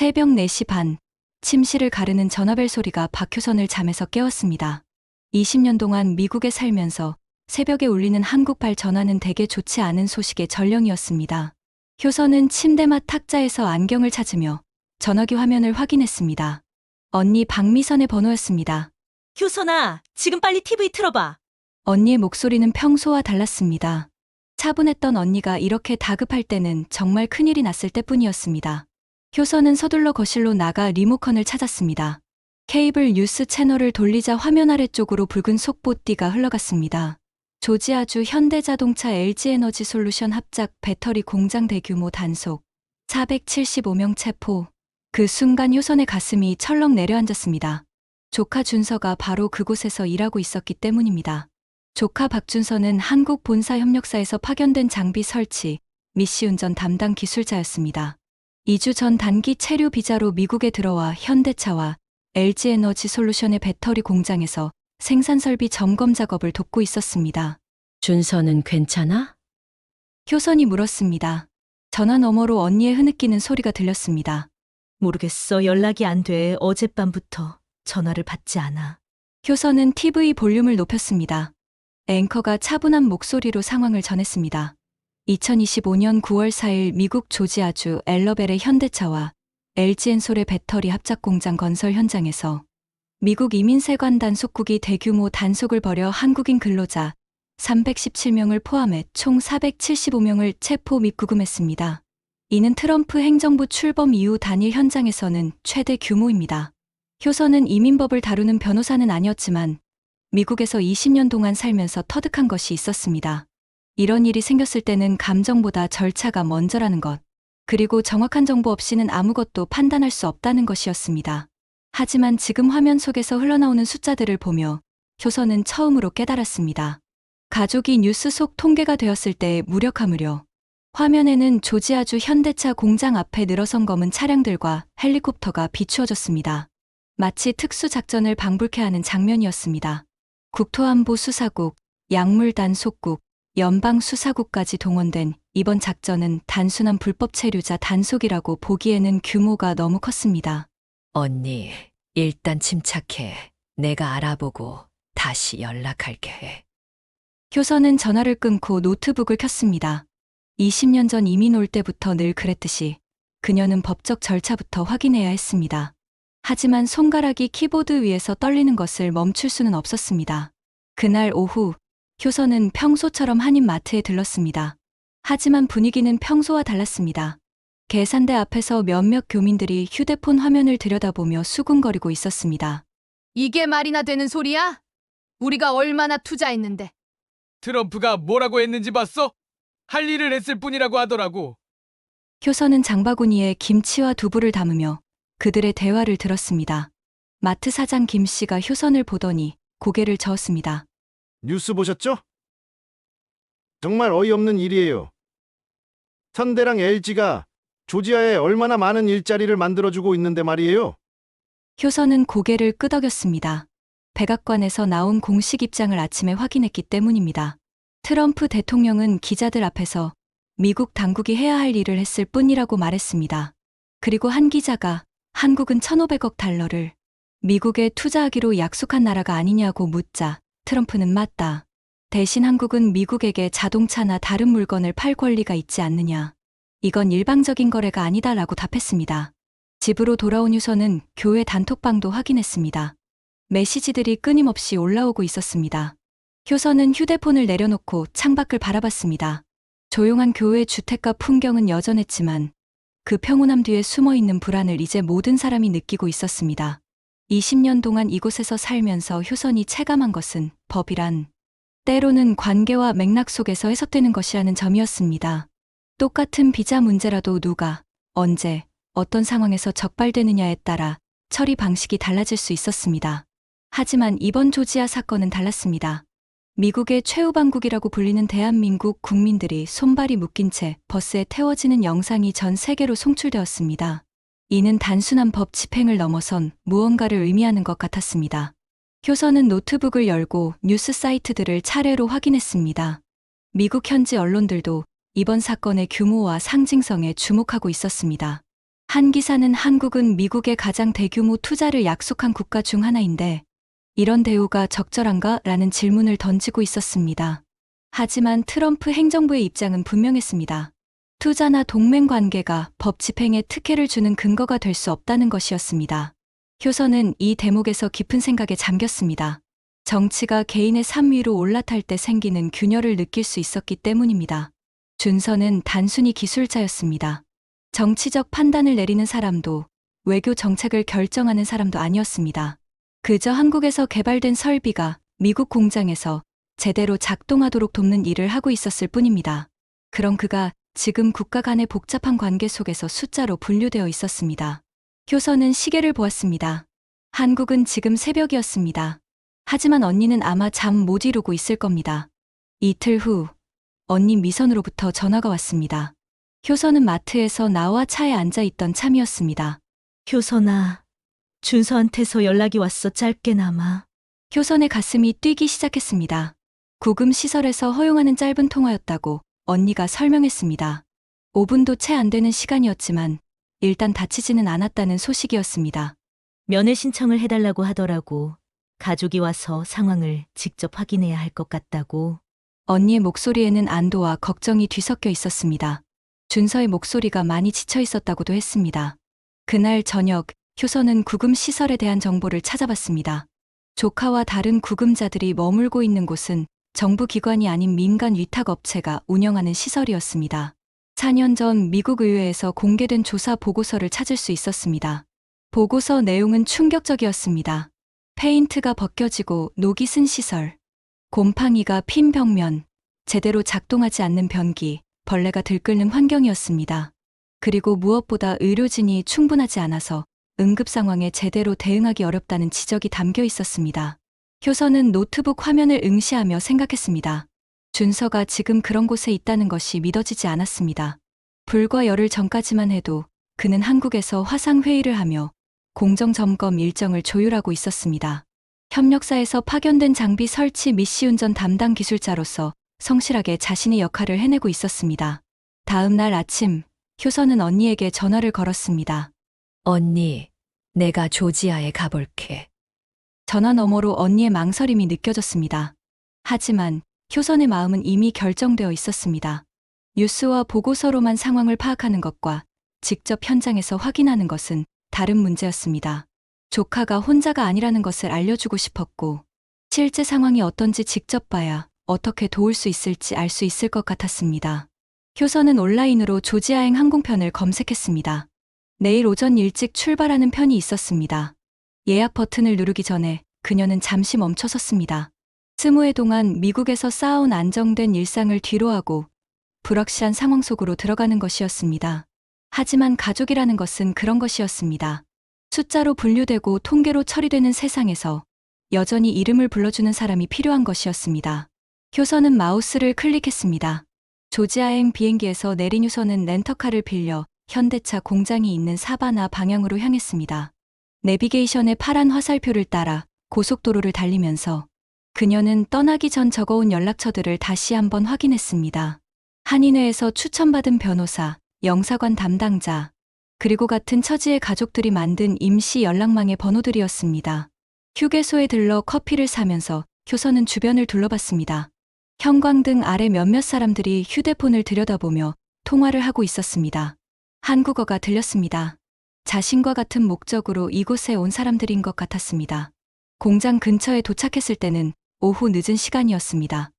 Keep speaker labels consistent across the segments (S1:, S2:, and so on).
S1: 새벽 4시 반, 침실을 가르는 전화벨 소리가 박효선을 잠에서 깨웠습니다. 20년 동안 미국에 살면서 새벽에 울리는 한국발 전화는 대개 좋지 않은 소식의 전령이었습니다. 효선은 침대맡 탁자에서 안경을 찾으며 전화기 화면을 확인했습니다. 언니 박미선의 번호였습니다.
S2: 효선아, 지금 빨리 TV 틀어봐.
S1: 언니의 목소리는 평소와 달랐습니다. 차분했던 언니가 이렇게 다급할 때는 정말 큰일이 났을 때뿐이었습니다. 효선은 서둘러 거실로 나가 리모컨을 찾았습니다. 케이블 뉴스 채널을 돌리자 화면 아래쪽으로 붉은 속보띠가 흘러갔습니다. 조지아주 현대자동차 LG에너지솔루션 합작 배터리 공장 대규모 단속, 475명 체포. 그 순간 효선의 가슴이 철렁 내려앉았습니다. 조카 준서가 바로 그곳에서 일하고 있었기 때문입니다. 조카 박준서는 한국 본사 협력사에서 파견된 장비 설치, 미시운전 담당 기술자였습니다. 2주 전 단기 체류 비자로 미국에 들어와 현대차와 LG에너지솔루션의 배터리 공장에서 생산 설비 점검 작업을 돕고 있었습니다.
S2: 준서는 괜찮아?
S1: 효선이 물었습니다. 전화 너머로 언니의 흐느끼는 소리가 들렸습니다.
S2: 모르겠어. 연락이 안 돼. 어젯밤부터 전화를 받지 않아.
S1: 효선은 TV 볼륨을 높였습니다. 앵커가 차분한 목소리로 상황을 전했습니다. 2025년 9월 4일 미국 조지아주 엘러벨의 현대차와 LG엔솔의 배터리 합작 공장 건설 현장에서 미국 이민세관 단속국이 대규모 단속을 벌여 한국인 근로자 317명을 포함해 총 475명을 체포 및 구금했습니다. 이는 트럼프 행정부 출범 이후 단일 현장에서는 최대 규모입니다. 효선은 이민법을 다루는 변호사는 아니었지만 미국에서 20년 동안 살면서 터득한 것이 있었습니다. 이런 일이 생겼을 때는 감정보다 절차가 먼저라는 것, 그리고 정확한 정보 없이는 아무것도 판단할 수 없다는 것이었습니다. 하지만 지금 화면 속에서 흘러나오는 숫자들을 보며 효선은 처음으로 깨달았습니다. 가족이 뉴스 속 통계가 되었을 때의 무력함을요. 화면에는 조지아주 현대차 공장 앞에 늘어선 검은 차량들과 헬리콥터가 비추어졌습니다. 마치 특수작전을 방불케 하는 장면이었습니다. 국토안보 수사국, 약물단속국, 연방수사국까지 동원된 이번 작전은 단순한 불법 체류자 단속이라고 보기에는 규모가 너무 컸습니다.
S3: 언니, 일단 침착해. 내가 알아보고 다시 연락할게.
S1: 효선은 전화를 끊고 노트북을 켰습니다. 20년 전 이민 올 때부터 늘 그랬듯이 그녀는 법적 절차부터 확인해야 했습니다. 하지만 손가락이 키보드 위에서 떨리는 것을 멈출 수는 없었습니다. 그날 오후, 효선은 평소처럼 한인마트에 들렀습니다. 하지만 분위기는 평소와 달랐습니다. 계산대 앞에서 몇몇 교민들이 휴대폰 화면을 들여다보며 수군거리고 있었습니다.
S4: 이게 말이나 되는 소리야? 우리가 얼마나 투자했는데.
S5: 트럼프가 뭐라고 했는지 봤어? 할 일을 했을 뿐이라고 하더라고.
S1: 효선은 장바구니에 김치와 두부를 담으며 그들의 대화를 들었습니다. 마트 사장 김 씨가 효선을 보더니 고개를 저었습니다.
S6: 뉴스 보셨죠? 정말 어이없는 일이에요. 현대랑 LG가 조지아에 얼마나 많은 일자리를 만들어주고 있는데 말이에요.
S1: 효선은 고개를 끄덕였습니다. 백악관에서 나온 공식 입장을 아침에 확인했기 때문입니다. 트럼프 대통령은 기자들 앞에서 미국 당국이 해야 할 일을 했을 뿐이라고 말했습니다. 그리고 한 기자가 한국은 1,500억 달러를 미국에 투자하기로 약속한 나라가 아니냐고 묻자 트럼프는 맞다. 대신 한국은 미국에게 자동차나 다른 물건을 팔 권리가 있지 않느냐. 이건 일방적인 거래가 아니다라고 답했습니다. 집으로 돌아온 효선은 교회 단톡방도 확인했습니다. 메시지들이 끊임없이 올라오고 있었습니다. 효선은 휴대폰을 내려놓고 창밖을 바라봤습니다. 조용한 교회 주택가 풍경은 여전했지만 그 평온함 뒤에 숨어있는 불안을 이제 모든 사람이 느끼고 있었습니다. 20년 동안 이곳에서 살면서 효선이 체감한 것은 법이란 때로는 관계와 맥락 속에서 해석되는 것이라는 점이었습니다. 똑같은 비자 문제라도 누가, 언제, 어떤 상황에서 적발되느냐에 따라 처리 방식이 달라질 수 있었습니다. 하지만 이번 조지아 사건은 달랐습니다. 미국의 최후방국이라고 불리는 대한민국 국민들이 손발이 묶인 채 버스에 태워지는 영상이 전 세계로 송출되었습니다. 이는 단순한 법 집행을 넘어선 무언가를 의미하는 것 같았습니다. 효선은 노트북을 열고 뉴스 사이트들을 차례로 확인했습니다. 미국 현지 언론들도 이번 사건의 규모와 상징성에 주목하고 있었습니다. 한 기사는 한국은 미국의 가장 대규모 투자를 약속한 국가 중 하나인데 이런 대우가 적절한가? 라는 질문을 던지고 있었습니다. 하지만 트럼프 행정부의 입장은 분명했습니다. 투자나 동맹 관계가 법 집행에 특혜를 주는 근거가 될 수 없다는 것이었습니다. 효선은 이 대목에서 깊은 생각에 잠겼습니다. 정치가 개인의 삶 위로 올라탈 때 생기는 균열을 느낄 수 있었기 때문입니다. 준서는 단순히 기술자였습니다. 정치적 판단을 내리는 사람도 외교 정책을 결정하는 사람도 아니었습니다. 그저 한국에서 개발된 설비가 미국 공장에서 제대로 작동하도록 돕는 일을 하고 있었을 뿐입니다. 그럼 그가 지금 국가 간의 복잡한 관계 속에서 숫자로 분류되어 있었습니다. 효선은 시계를 보았습니다. 한국은 지금 새벽이었습니다. 하지만 언니는 아마 잠 못 이루고 있을 겁니다. 이틀 후 언니 미선으로부터 전화가 왔습니다. 효선은 마트에서 나와 차에 앉아 있던 참이었습니다.
S2: 효선아, 준서한테서 연락이 왔어. 짧게나마.
S1: 효선의 가슴이 뛰기 시작했습니다. 구금 시설에서 허용하는 짧은 통화였다고 언니가 설명했습니다. 5분도 채 안 되는 시간이었지만 일단 다치지는 않았다는 소식이었습니다.
S2: 면회 신청을 해달라고 하더라고. 가족이 와서 상황을 직접 확인해야 할 것 같다고.
S1: 언니의 목소리에는 안도와 걱정이 뒤섞여 있었습니다. 준서의 목소리가 많이 지쳐 있었다고도 했습니다. 그날 저녁 효선은 구금 시설에 대한 정보를 찾아봤습니다. 조카와 다른 구금자들이 머물고 있는 곳은 정부 기관이 아닌 민간 위탁 업체가 운영하는 시설이었습니다. 4년 전 미국 의회에서 공개된 조사 보고서를 찾을 수 있었습니다. 보고서 내용은 충격적이었습니다. 페인트가 벗겨지고 녹이 쓴 시설, 곰팡이가 핀 벽면, 제대로 작동하지 않는 변기, 벌레가 들끓는 환경이었습니다. 그리고 무엇보다 의료진이 충분하지 않아서 응급 상황에 제대로 대응하기 어렵다는 지적이 담겨 있었습니다. 효선은 노트북 화면을 응시하며 생각했습니다. 준서가 지금 그런 곳에 있다는 것이 믿어지지 않았습니다. 불과 열흘 전까지만 해도 그는 한국에서 화상회의를 하며 공정점검 일정을 조율하고 있었습니다. 협력사에서 파견된 장비 설치 및 시운전 담당 기술자로서 성실하게 자신의 역할을 해내고 있었습니다. 다음 날 아침, 효선은 언니에게 전화를 걸었습니다.
S3: 언니, 내가 조지아에 가볼게.
S1: 전화 너머로 언니의 망설임이 느껴졌습니다. 하지만 효선의 마음은 이미 결정되어 있었습니다. 뉴스와 보고서로만 상황을 파악하는 것과 직접 현장에서 확인하는 것은 다른 문제였습니다. 조카가 혼자가 아니라는 것을 알려주고 싶었고, 실제 상황이 어떤지 직접 봐야 어떻게 도울 수 있을지 알 수 있을 것 같았습니다. 효선은 온라인으로 조지아행 항공편을 검색했습니다. 내일 오전 일찍 출발하는 편이 있었습니다. 예약 버튼을 누르기 전에 그녀는 잠시 멈춰섰습니다. 20해 동안 미국에서 쌓아온 안정된 일상을 뒤로하고 불확실한 상황 속으로 들어가는 것이었습니다. 하지만 가족이라는 것은 그런 것이었습니다. 숫자로 분류되고 통계로 처리되는 세상에서 여전히 이름을 불러주는 사람이 필요한 것이었습니다. 효선은 마우스를 클릭했습니다. 조지아행 비행기에서 내린 효선은 렌터카를 빌려 현대차 공장이 있는 사바나 방향으로 향했습니다. 내비게이션의 파란 화살표를 따라 고속도로를 달리면서 그녀는 떠나기 전 적어온 연락처들을 다시 한번 확인했습니다. 한인회에서 추천받은 변호사, 영사관 담당자, 그리고 같은 처지의 가족들이 만든 임시 연락망의 번호들이었습니다. 휴게소에 들러 커피를 사면서 효선은 주변을 둘러봤습니다. 형광등 아래 몇몇 사람들이 휴대폰을 들여다보며 통화를 하고 있었습니다. 한국어가 들렸습니다. 자신과 같은 목적으로 이곳에 온 사람들인 것 같았습니다. 공장 근처에 도착했을 때는 오후 늦은 시간이었습니다.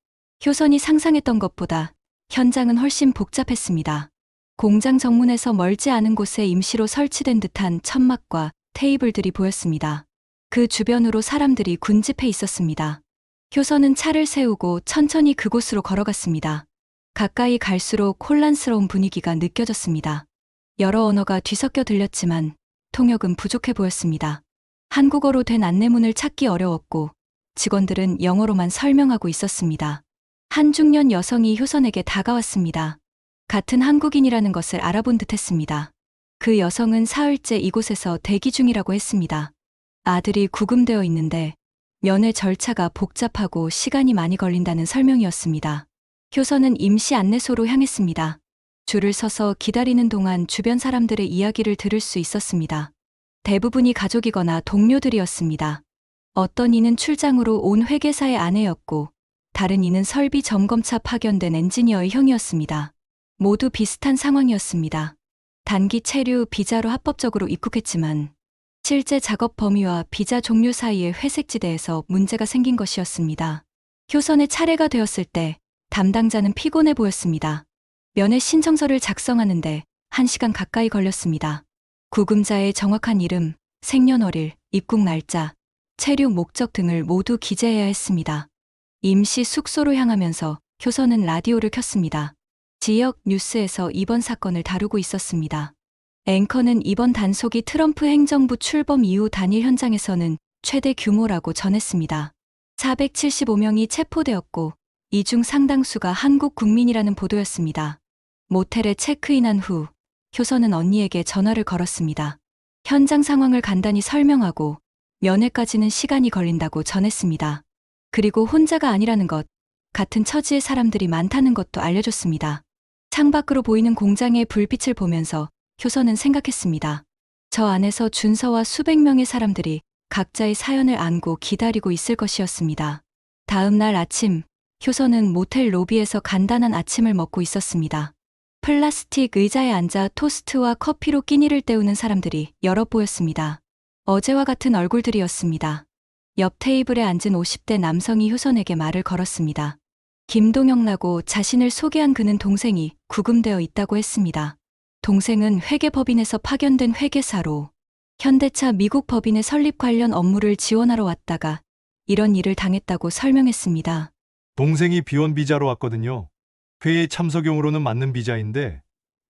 S1: 효선이 상상했던 것보다 현장은 훨씬 복잡했습니다. 공장 정문에서 멀지 않은 곳에 임시로 설치된 듯한 천막과 테이블들이 보였습니다. 그 주변으로 사람들이 군집해 있었습니다. 효선은 차를 세우고 천천히 그곳으로 걸어갔습니다. 가까이 갈수록 혼란스러운 분위기가 느껴졌습니다. 여러 언어가 뒤섞여 들렸지만 통역은 부족해 보였습니다. 한국어로 된 안내문을 찾기 어려웠고 직원들은 영어로만 설명하고 있었습니다. 한 중년 여성이 효선에게 다가왔습니다. 같은 한국인이라는 것을 알아본 듯했습니다. 그 여성은 사흘째 이곳에서 대기 중이라고 했습니다. 아들이 구금되어 있는데 면회 절차가 복잡하고 시간이 많이 걸린다는 설명이었습니다. 효선은 임시 안내소로 향했습니다. 줄을 서서 기다리는 동안 주변 사람들의 이야기를 들을 수 있었습니다. 대부분이 가족이거나 동료들이었습니다. 어떤 이는 출장으로 온 회계사의 아내였고, 다른 이는 설비 점검차 파견된 엔지니어의 형이었습니다. 모두 비슷한 상황이었습니다. 단기 체류 비자로 합법적으로 입국했지만 실제 작업 범위와 비자 종류 사이의 회색지대에서 문제가 생긴 것이었습니다. 효선의 차례가 되었을 때 담당자는 피곤해 보였습니다. 면회 신청서를 작성하는데 1시간 가까이 걸렸습니다. 구금자의 정확한 이름, 생년월일, 입국 날짜, 체류 목적 등을 모두 기재해야 했습니다. 임시 숙소로 향하면서 효선은 라디오를 켰습니다. 지역 뉴스에서 이번 사건을 다루고 있었습니다. 앵커는 이번 단속이 트럼프 행정부 출범 이후 단일 현장에서는 최대 규모라고 전했습니다. 475명이 체포되었고 이 중 상당수가 한국 국민이라는 보도였습니다. 모텔에 체크인한 후 효선은 언니에게 전화를 걸었습니다. 현장 상황을 간단히 설명하고 면회까지는 시간이 걸린다고 전했습니다. 그리고 혼자가 아니라는 것, 같은 처지의 사람들이 많다는 것도 알려줬습니다. 창밖으로 보이는 공장의 불빛을 보면서 효선은 생각했습니다. 저 안에서 준서와 수백 명의 사람들이 각자의 사연을 안고 기다리고 있을 것이었습니다. 다음 날 아침, 효선은 모텔 로비에서 간단한 아침을 먹고 있었습니다. 플라스틱 의자에 앉아 토스트와 커피로 끼니를 때우는 사람들이 여러 보였습니다. 어제와 같은 얼굴들이었습니다. 옆 테이블에 앉은 50대 남성이 효선에게 말을 걸었습니다. 김동영라고 자신을 소개한 그는 동생이 구금되어 있다고 했습니다. 동생은 회계법인에서 파견된 회계사로 현대차 미국 법인의 설립 관련 업무를 지원하러 왔다가 이런 일을 당했다고 설명했습니다.
S7: 동생이 비원 비자로 왔거든요. 회의 참석용으로는 맞는 비자인데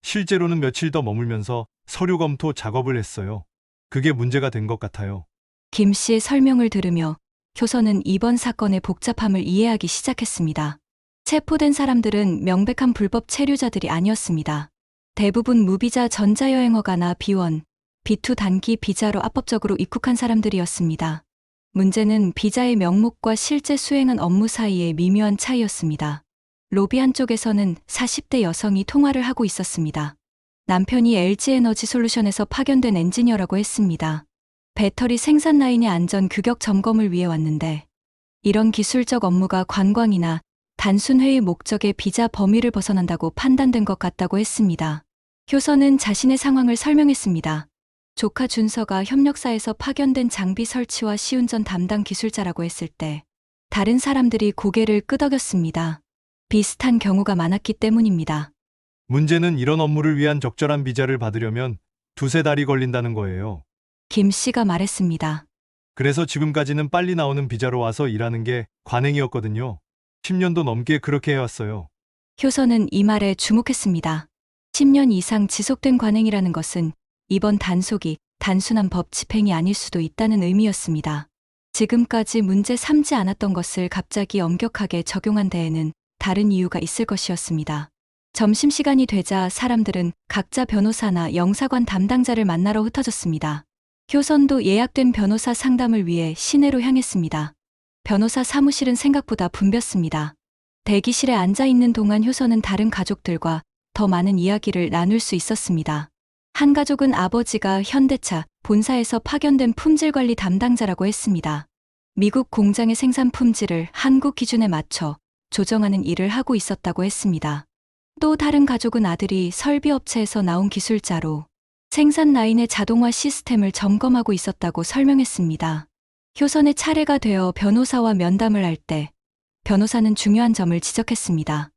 S7: 실제로는 며칠 더 머물면서 서류 검토 작업을 했어요. 그게 문제가 된 것 같아요.
S1: 김 씨의 설명을 들으며 효선은 이번 사건의 복잡함을 이해하기 시작했습니다. 체포된 사람들은 명백한 불법 체류자들이 아니었습니다. 대부분 무비자 전자여행허가나 비원, B2 단기 비자로 합법적으로 입국한 사람들이었습니다. 문제는 비자의 명목과 실제 수행한 업무 사이의 미묘한 차이였습니다. 로비 한쪽에서는 40대 여성이 통화를 하고 있었습니다. 남편이 LG에너지 솔루션에서 파견된 엔지니어라고 했습니다. 배터리 생산 라인의 안전 규격 점검을 위해 왔는데 이런 기술적 업무가 관광이나 단순 회의 목적의 비자 범위를 벗어난다고 판단된 것 같다고 했습니다. 효선은 자신의 상황을 설명했습니다. 조카 준서가 협력사에서 파견된 장비 설치와 시운전 담당 기술자라고 했을 때 다른 사람들이 고개를 끄덕였습니다. 비슷한 경우가 많았기 때문입니다.
S7: 문제는 이런 업무를 위한 적절한 비자를 받으려면 2~3달이 걸린다는 거예요.
S1: 김 씨가 말했습니다.
S7: 그래서 지금까지는 빨리 나오는 비자로 와서 일하는 게 관행이었거든요. 10년도 넘게 그렇게 해왔어요.
S1: 효선은 이 말에 주목했습니다. 10년 이상 지속된 관행이라는 것은 이번 단속이 단순한 법 집행이 아닐 수도 있다는 의미였습니다. 지금까지 문제 삼지 않았던 것을 갑자기 엄격하게 적용한 데에는 다른 이유가 있을 것이었습니다. 점심시간이 되자 사람들은 각자 변호사나 영사관 담당자를 만나러 흩어졌습니다. 효선도 예약된 변호사 상담을 위해 시내로 향했습니다. 변호사 사무실은 생각보다 붐볐습니다. 대기실에 앉아 있는 동안 효선은 다른 가족들과 더 많은 이야기를 나눌 수 있었습니다. 한 가족은 아버지가 현대차 본사에서 파견된 품질관리 담당자라고 했습니다. 미국 공장의 생산 품질을 한국 기준에 맞춰 조정하는 일을 하고 있었다고 했습니다. 또 다른 가족은 아들이 설비업체에서 나온 기술자로 생산 라인의 자동화 시스템을 점검하고 있었다고 설명했습니다. 효선의 차례가 되어 변호사와 면담을 할 때 변호사는 중요한 점을 지적했습니다.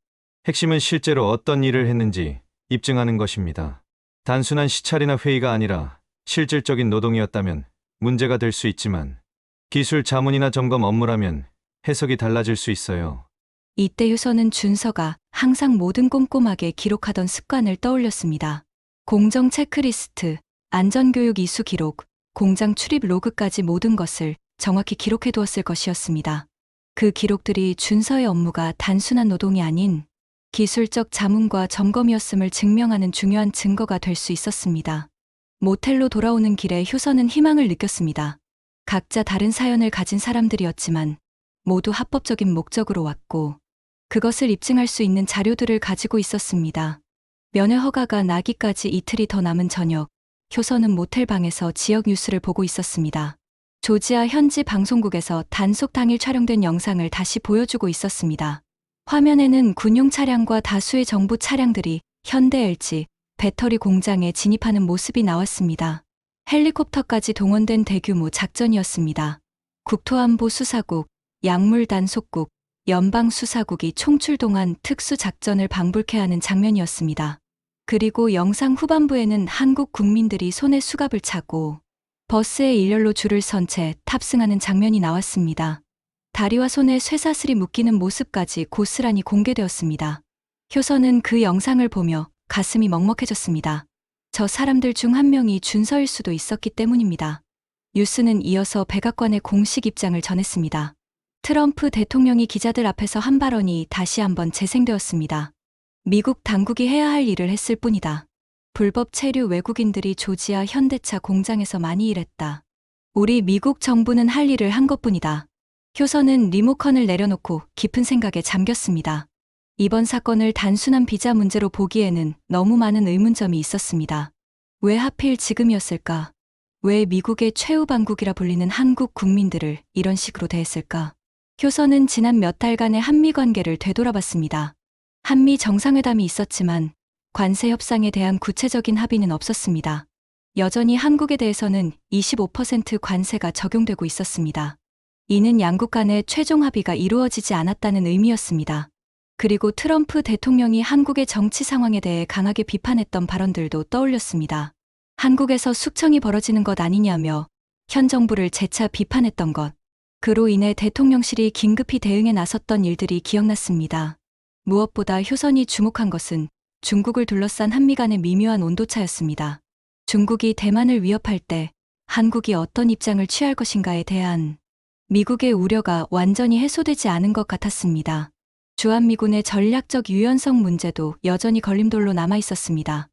S8: 핵심은 실제로 어떤 일을 했는지 입증하는 것입니다. 단순한 시찰이나 회의가 아니라 실질적인 노동이었다면 문제가 될 수 있지만 기술 자문이나 점검 업무라면 해석이 달라질 수 있어요.
S1: 이때 효선은 준서가 항상 뭐든 꼼꼼하게 기록하던 습관을 떠올렸습니다. 공정 체크리스트, 안전교육 이수 기록, 공장 출입 로그까지 모든 것을 정확히 기록해 두었을 것이었습니다. 그 기록들이 준서의 업무가 단순한 노동이 아닌 기술적 자문과 점검이었음을 증명하는 중요한 증거가 될 수 있었습니다. 모텔로 돌아오는 길에 효선은 희망을 느꼈습니다. 각자 다른 사연을 가진 사람들이었지만 모두 합법적인 목적으로 왔고 그것을 입증할 수 있는 자료들을 가지고 있었습니다. 면회 허가가 나기까지 이틀이 더 남은 저녁, 효선은 모텔 방에서 지역 뉴스를 보고 있었습니다. 조지아 현지 방송국에서 단속 당일 촬영된 영상을 다시 보여주고 있었습니다. 화면에는 군용 차량과 다수의 정부 차량들이 현대 LG 배터리 공장에 진입하는 모습이 나왔습니다. 헬리콥터까지 동원된 대규모 작전이었습니다. 국토안보 수사국, 약물단속국, 연방수사국이 총출동한 특수작전을 방불케 하는 장면이었습니다. 그리고 영상 후반부에는 한국 국민들이 손에 수갑을 차고 버스에 일렬로 줄을 선 채 탑승하는 장면이 나왔습니다. 다리와 손에 쇠사슬이 묶이는 모습까지 고스란히 공개되었습니다. 효선은 그 영상을 보며 가슴이 먹먹해졌습니다. 저 사람들 중 한 명이 준서일 수도 있었기 때문입니다. 뉴스는 이어서 백악관의 공식 입장을 전했습니다. 트럼프 대통령이 기자들 앞에서 한 발언이 다시 한번 재생되었습니다. 미국 당국이 해야 할 일을 했을 뿐이다. 불법 체류 외국인들이 조지아 현대차 공장에서 많이 일했다. 우리 미국 정부는 할 일을 한 것뿐이다. 효선은 리모컨을 내려놓고 깊은 생각에 잠겼습니다. 이번 사건을 단순한 비자 문제로 보기에는 너무 많은 의문점이 있었습니다. 왜 하필 지금이었을까? 왜 미국의 최후 방국이라 불리는 한국 국민들을 이런 식으로 대했을까? 효선은 지난 몇 달간의 한미 관계를 되돌아봤습니다. 한미 정상회담이 있었지만 관세 협상에 대한 구체적인 합의는 없었습니다. 여전히 한국에 대해서는 25% 관세가 적용되고 있었습니다. 이는 양국 간의 최종 합의가 이루어지지 않았다는 의미였습니다. 그리고 트럼프 대통령이 한국의 정치 상황에 대해 강하게 비판했던 발언들도 떠올렸습니다. 한국에서 숙청이 벌어지는 것 아니냐며 현 정부를 재차 비판했던 것. 그로 인해 대통령실이 긴급히 대응에 나섰던 일들이 기억났습니다. 무엇보다 효선이 주목한 것은 중국을 둘러싼 한미 간의 미묘한 온도차였습니다. 중국이 대만을 위협할 때 한국이 어떤 입장을 취할 것인가에 대한 미국의 우려가 완전히 해소되지 않은 것 같았습니다. 주한미군의 전략적 유연성 문제도 여전히 걸림돌로 남아 있었습니다.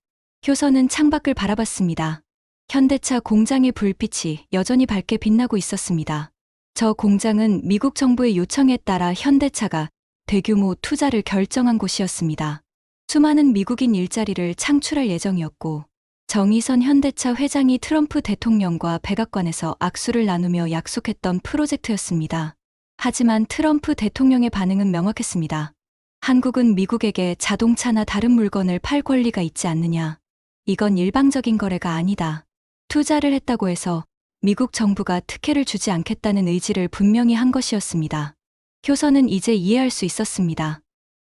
S1: 효선은 창밖을 바라봤습니다. 현대차 공장의 불빛이 여전히 밝게 빛나고 있었습니다. 저 공장은 미국 정부의 요청에 따라 현대차가 대규모 투자를 결정한 곳이었습니다. 수많은 미국인 일자리를 창출할 예정이었고, 정의선 현대차 회장이 트럼프 대통령과 백악관에서 악수를 나누며 약속했던 프로젝트였습니다. 하지만 트럼프 대통령의 반응은 명확했습니다. 한국은 미국에게 자동차나 다른 물건을 팔 권리가 있지 않느냐. 이건 일방적인 거래가 아니다. 투자를 했다고 해서 미국 정부가 특혜를 주지 않겠다는 의지를 분명히 한 것이었습니다. 효선은 이제 이해할 수 있었습니다.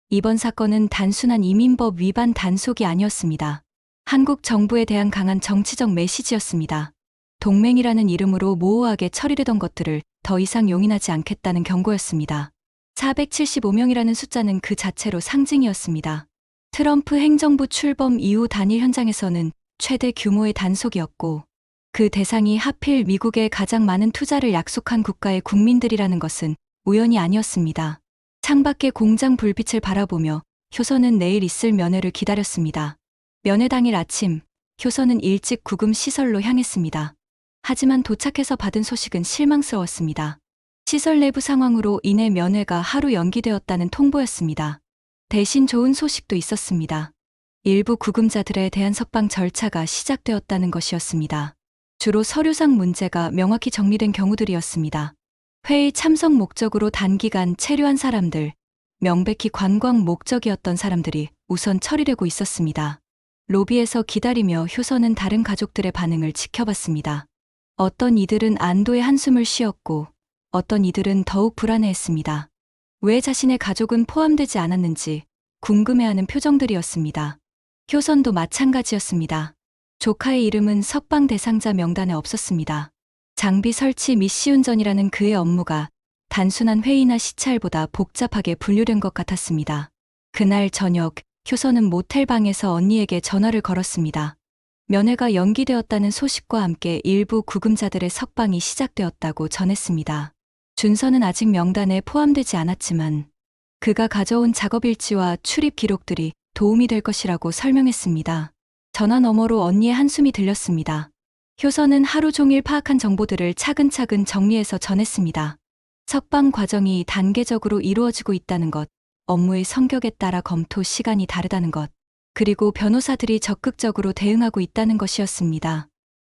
S1: 이번 사건은 단순한 이민법 위반 단속이 아니었습니다. 한국 정부에 대한 강한 정치적 메시지였습니다. 동맹이라는 이름으로 모호하게 처리되던 것들을 더 이상 용인하지 않겠다는 경고였습니다. 475명이라는 숫자는 그 자체로 상징이었습니다. 트럼프 행정부 출범 이후 단일 현장에서는 최대 규모의 단속이었고, 그 대상이 하필 미국에 가장 많은 투자를 약속한 국가의 국민들이라는 것은 우연이 아니었습니다. 창밖의 공장 불빛을 바라보며 효선은 내일 있을 면회를 기다렸습니다. 면회 당일 아침, 효선은 일찍 구금 시설로 향했습니다. 하지만 도착해서 받은 소식은 실망스러웠습니다. 시설 내부 상황으로 인해 면회가 하루 연기되었다는 통보였습니다. 대신 좋은 소식도 있었습니다. 일부 구금자들에 대한 석방 절차가 시작되었다는 것이었습니다. 주로 서류상 문제가 명확히 정리된 경우들이었습니다. 회의 참석 목적으로 단기간 체류한 사람들, 명백히 관광 목적이었던 사람들이 우선 처리되고 있었습니다. 로비에서 기다리며 효선은 다른 가족들의 반응을 지켜봤습니다. 어떤 이들은 안도의 한숨을 쉬었고, 어떤 이들은 더욱 불안해했습니다. 왜 자신의 가족은 포함되지 않았는지 궁금해하는 표정들이었습니다. 효선도 마찬가지였습니다. 조카의 이름은 석방 대상자 명단에 없었습니다. 장비 설치 및 시운전이라는 그의 업무가 단순한 회의나 시찰보다 복잡하게 분류된 것 같았습니다. 그날 저녁, 효선은 모텔 방에서 언니에게 전화를 걸었습니다. 면회가 연기되었다는 소식과 함께 일부 구금자들의 석방이 시작되었다고 전했습니다. 준서는 아직 명단에 포함되지 않았지만 그가 가져온 작업일지와 출입 기록들이 도움이 될 것이라고 설명했습니다. 전화 너머로 언니의 한숨이 들렸습니다. 효선은 하루 종일 파악한 정보들을 차근차근 정리해서 전했습니다. 석방 과정이 단계적으로 이루어지고 있다는 것, 업무의 성격에 따라 검토 시간이 다르다는 것, 그리고 변호사들이 적극적으로 대응하고 있다는 것이었습니다.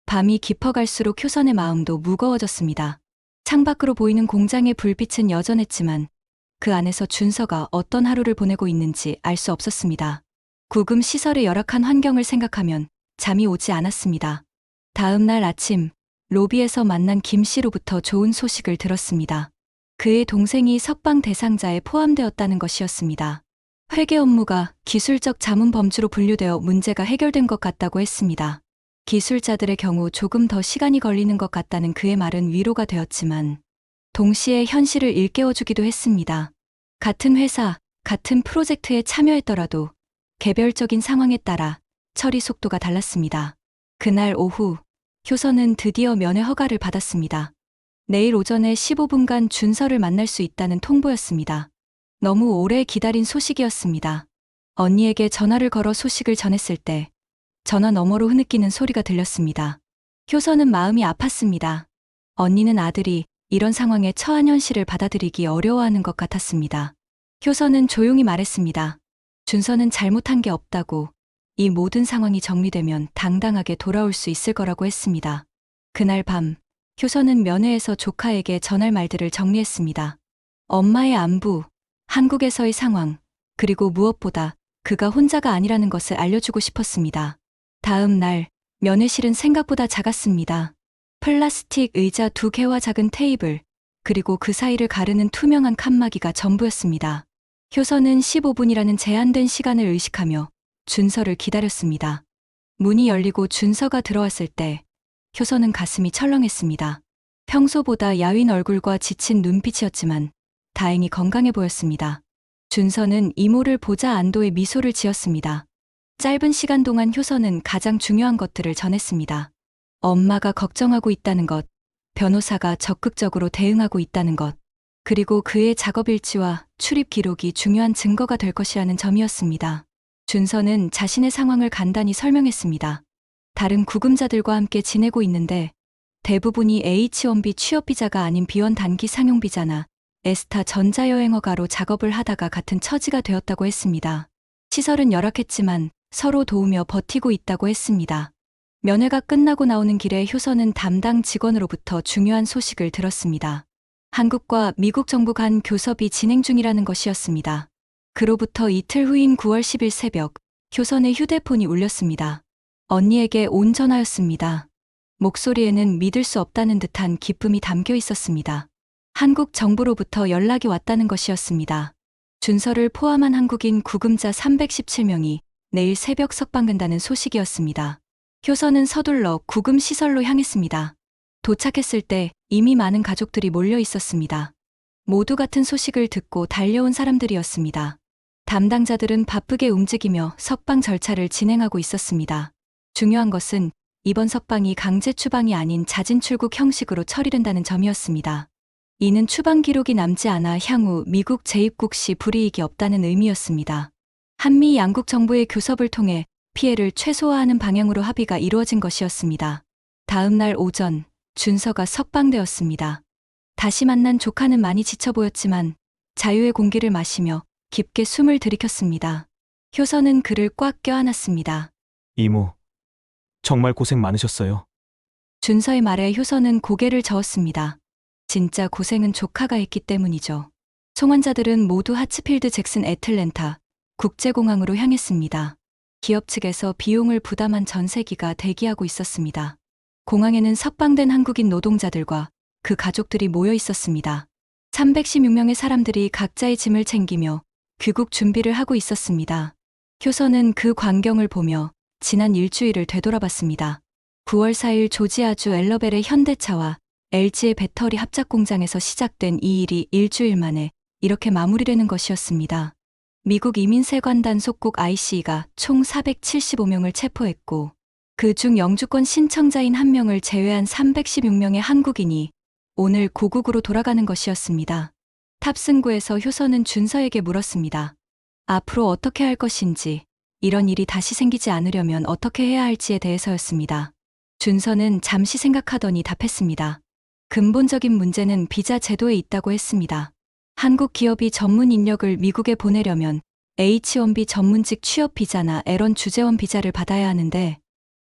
S1: 밤이 깊어갈수록 효선의 마음도 무거워졌습니다. 창밖으로 보이는 공장의 불빛은 여전했지만 그 안에서 준서가 어떤 하루를 보내고 있는지 알 수 없었습니다. 구금 시설의 열악한 환경을 생각하면 잠이 오지 않았습니다. 다음 날 아침 로비에서 만난 김 씨로부터 좋은 소식을 들었습니다. 그의 동생이 석방 대상자에 포함되었다는 것이었습니다. 회계 업무가 기술적 자문 범주로 분류되어 문제가 해결된 것 같다고 했습니다. 기술자들의 경우 조금 더 시간이 걸리는 것 같다는 그의 말은 위로가 되었지만 동시에 현실을 일깨워주기도 했습니다. 같은 회사, 같은 프로젝트에 참여했더라도 개별적인 상황에 따라 처리 속도가 달랐습니다. 그날 오후 효선은 드디어 면회 허가를 받았습니다. 내일 오전에 15분간 준서를 만날 수 있다는 통보였습니다. 너무 오래 기다린 소식이었습니다. 언니에게 전화를 걸어 소식을 전했을 때 전화 너머로 흐느끼는 소리가 들렸습니다. 효선은 마음이 아팠습니다. 언니는 아들이 이런 상황에 처한 현실을 받아들이기 어려워하는 것 같았습니다. 효선은 조용히 말했습니다. 준서는 잘못한 게 없다고, 이 모든 상황이 정리되면 당당하게 돌아올 수 있을 거라고 했습니다. 그날 밤 효선은 면회에서 조카에게 전할 말들을 정리했습니다. 엄마의 안부, 한국에서의 상황, 그리고 무엇보다 그가 혼자가 아니라는 것을 알려주고 싶었습니다. 다음 날 면회실은 생각보다 작았습니다. 플라스틱 의자 2개와 작은 테이블, 그리고 그 사이를 가르는 투명한 칸막이가 전부였습니다. 효선은 15분이라는 제한된 시간을 의식하며 준서를 기다렸습니다. 문이 열리고 준서가 들어왔을 때 효선은 가슴이 철렁했습니다. 평소보다 야윈 얼굴과 지친 눈빛이었지만 다행히 건강해 보였습니다. 준서는 이모를 보자 안도의 미소를 지었습니다. 짧은 시간 동안 효선은 가장 중요한 것들을 전했습니다. 엄마가 걱정하고 있다는 것, 변호사가 적극적으로 대응하고 있다는 것, 그리고 그의 작업 일지와 출입 기록이 중요한 증거가 될 것이라는 점이었습니다. 준서는 자신의 상황을 간단히 설명했습니다. 다른 구금자들과 함께 지내고 있는데 대부분이 H1B 취업비자가 아닌 비원 단기 상용비자나 에스타 전자여행허가로 작업을 하다가 같은 처지가 되었다고 했습니다. 시설은 열악했지만 서로 도우며 버티고 있다고 했습니다. 면회가 끝나고 나오는 길에 효선은 담당 직원으로부터 중요한 소식을 들었습니다. 한국과 미국 정부 간 교섭이 진행 중이라는 것이었습니다. 그로부터 이틀 후인 9월 10일 새벽, 효선의 휴대폰이 울렸습니다. 언니에게 온 전화였습니다. 목소리에는 믿을 수 없다는 듯한 기쁨이 담겨 있었습니다. 한국 정부로부터 연락이 왔다는 것이었습니다. 준서를 포함한 한국인 구금자 317명이 내일 새벽 석방된다는 소식이었습니다. 효선은 서둘러 구금시설로 향했습니다. 도착했을 때 이미 많은 가족들이 몰려 있었습니다. 모두 같은 소식을 듣고 달려온 사람들이었습니다. 담당자들은 바쁘게 움직이며 석방 절차를 진행하고 있었습니다. 중요한 것은 이번 석방이 강제 추방이 아닌 자진 출국 형식으로 처리된다는 점이었습니다. 이는 추방 기록이 남지 않아 향후 미국 재입국 시 불이익이 없다는 의미였습니다. 한미 양국 정부의 교섭을 통해 피해를 최소화하는 방향으로 합의가 이루어진 것이었습니다. 다음 날 오전, 준서가 석방되었습니다. 다시 만난 조카는 많이 지쳐 보였지만 자유의 공기를 마시며 깊게 숨을 들이켰습니다. 효선은 그를 꽉 껴안았습니다.
S9: 이모, 정말 고생 많으셨어요.
S1: 준서의 말에 효선은 고개를 저었습니다. 진짜 고생은 조카가 했기 때문이죠. 송환자들은 모두 하츠필드 잭슨 애틀랜타 국제공항으로 향했습니다. 기업 측에서 비용을 부담한 전세기가 대기하고 있었습니다. 공항에는 석방된 한국인 노동자들과 그 가족들이 모여 있었습니다. 316명의 사람들이 각자의 짐을 챙기며 귀국 준비를 하고 있었습니다. 효선은 그 광경을 보며 지난 일주일을 되돌아봤습니다. 9월 4일 조지아주 엘러벨의 현대차와 LG의 배터리 합작 공장에서 시작된 이 일이 일주일 만에 이렇게 마무리되는 것이었습니다. 미국 이민세관단 속국 IC가 총 475명을 체포했고 그중 영주권 신청자인 1명을 제외한 316명의 한국인이 오늘 고국으로 돌아가는 것이었습니다. 탑승구에서 효선은 준서에게 물었습니다. 앞으로 어떻게 할 것인지, 이런 일이 다시 생기지 않으려면 어떻게 해야 할지에 대해서였습니다. 준서는 잠시 생각하더니 답했습니다. 근본적인 문제는 비자 제도에 있다고 했습니다. 한국 기업이 전문 인력을 미국에 보내려면 H1B 전문직 취업 비자나 L1 주재원 비자를 받아야 하는데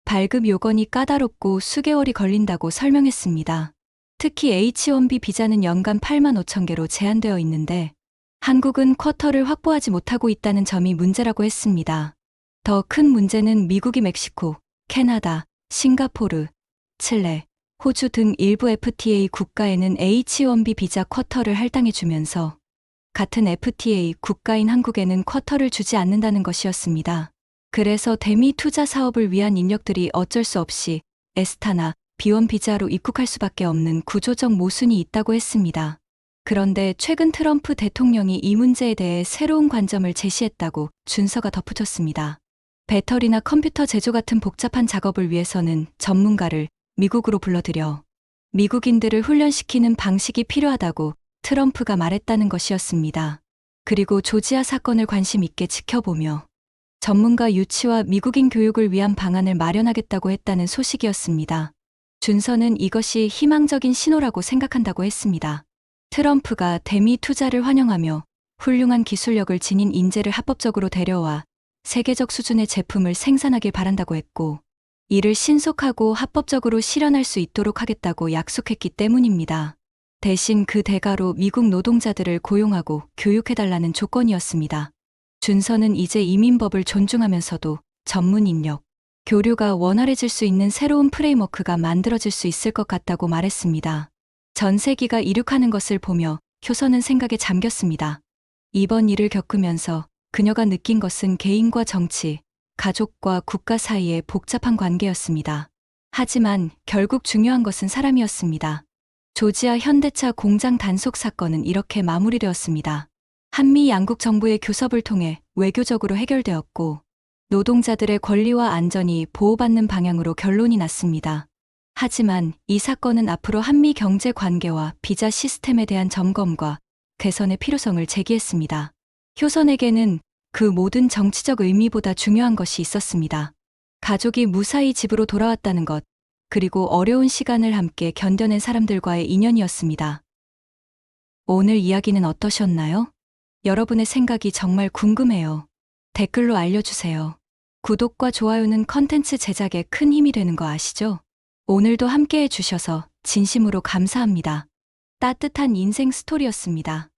S1: 발급 요건이 까다롭고 수개월이 걸린다고 설명했습니다. 특히 H1B 비자는 연간 8만 5천 개로 제한되어 있는데 한국은 쿼터를 확보하지 못하고 있다는 점이 문제라고 했습니다. 더 큰 문제는 미국이 멕시코, 캐나다, 싱가포르, 칠레, 호주 등 일부 FTA 국가에는 H1B 비자 쿼터를 할당해주면서 같은 FTA 국가인 한국에는 쿼터를 주지 않는다는 것이었습니다. 그래서 대미 투자 사업을 위한 인력들이 어쩔 수 없이 에스타나 B1 비자로 입국할 수밖에 없는 구조적 모순이 있다고 했습니다. 그런데 최근 트럼프 대통령이 이 문제에 대해 새로운 관점을 제시했다고 준서가 덧붙였습니다. 배터리나 컴퓨터 제조 같은 복잡한 작업을 위해서는 전문가를 미국으로 불러들여 미국인들을 훈련시키는 방식이 필요하다고 트럼프가 말했다는 것이었습니다. 그리고 조지아 사건을 관심 있게 지켜보며 전문가 유치와 미국인 교육을 위한 방안을 마련하겠다고 했다는 소식이었습니다. 준서는 이것이 희망적인 신호라고 생각한다고 했습니다. 트럼프가 대미 투자를 환영하며 훌륭한 기술력을 지닌 인재를 합법적으로 데려와 세계적 수준의 제품을 생산하길 바란다고 했고, 이를 신속하고 합법적으로 실현할 수 있도록 하겠다고 약속했기 때문입니다. 대신 그 대가로 미국 노동자들을 고용하고 교육해달라는 조건이었습니다. 준서는 이제 이민법을 존중하면서도 전문 인력, 교류가 원활해질 수 있는 새로운 프레임워크가 만들어질 수 있을 것 같다고 말했습니다. 전 세기가 이륙하는 것을 보며 효선은 생각에 잠겼습니다. 이번 일을 겪으면서 그녀가 느낀 것은 개인과 정치, 가족과 국가 사이의 복잡한 관계였습니다. 하지만 결국 중요한 것은 사람이었습니다. 조지아 현대차 공장 단속 사건은 이렇게 마무리되었습니다. 한미 양국 정부의 교섭을 통해 외교적으로 해결되었고, 노동자들의 권리와 안전이 보호받는 방향으로 결론이 났습니다. 하지만 이 사건은 앞으로 한미 경제 관계와 비자 시스템에 대한 점검과 개선의 필요성을 제기했습니다. 효선에게는 그 모든 정치적 의미보다 중요한 것이 있었습니다. 가족이 무사히 집으로 돌아왔다는 것, 그리고 어려운 시간을 함께 견뎌낸 사람들과의 인연이었습니다. 오늘 이야기는 어떠셨나요? 여러분의 생각이 정말 궁금해요. 댓글로 알려주세요. 구독과 좋아요는 컨텐츠 제작에 큰 힘이 되는 거 아시죠? 오늘도 함께해 주셔서 진심으로 감사합니다. 따뜻한 인생 스토리였습니다.